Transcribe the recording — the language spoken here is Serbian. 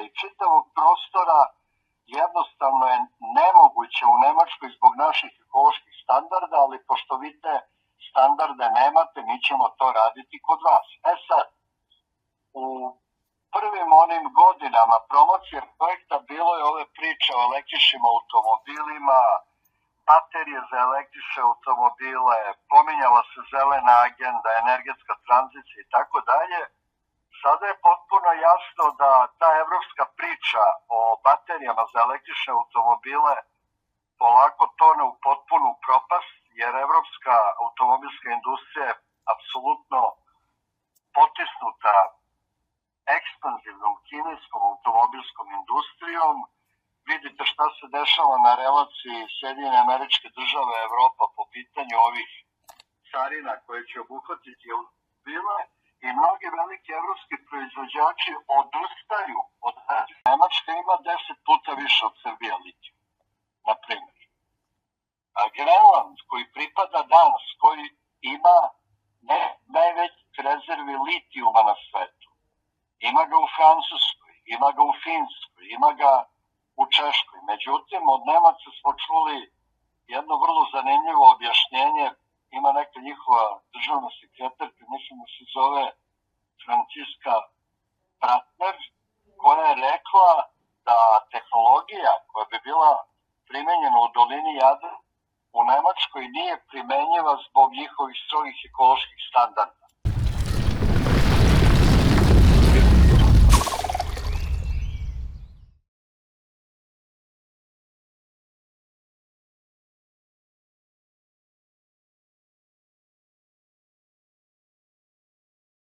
i čitavog prostora jednostavno je nemoguće u Nemačkoj zbog naših ekoloških standarda, ali pošto vi te standarde nemate, mi ćemo to raditi kod vas. Sad, u prvim onim godinama promocije projekta bilo je ove priče o električnim automobilima, baterije za električne automobile, pominjala se zelena agenda, energetska tranzicija i tako dalje. Sada je potpuno jasno da ta evropska priča o baterijama za električne automobile polako tone u potpunu propast, jer evropska automobilska industrija je apsolutno potisnuta ekspanzivnom kineskom automobilskom industrijom. Vidite šta se dešava na relaciji Sjedinjene Američke Države Evropa po pitanju ovih carina koje će obuhvatiti automobile i mnogi veliki evropski proizvođači odustaju od Nemačka ima 10 puta više od Srbije litijum, na primjer. A Grenland, koji pripada Danskoj, ima najveći rezervi litijuma na svetu. Ima ga u Francuskoj, ima ga u Finskoj, ima ga u Češkoj. Međutim, od Nemaca smo čuli jedno vrlo zanimljivo objašnjenje. Ima neka njihova državna sekretarka, mislim da se zove Franciska Pratner, koja je rekla da tehnologija koja bi bila primenjena u dolini Jadra u Nemačkoj nije primenjiva zbog njihovih strogih ekoloških standarda.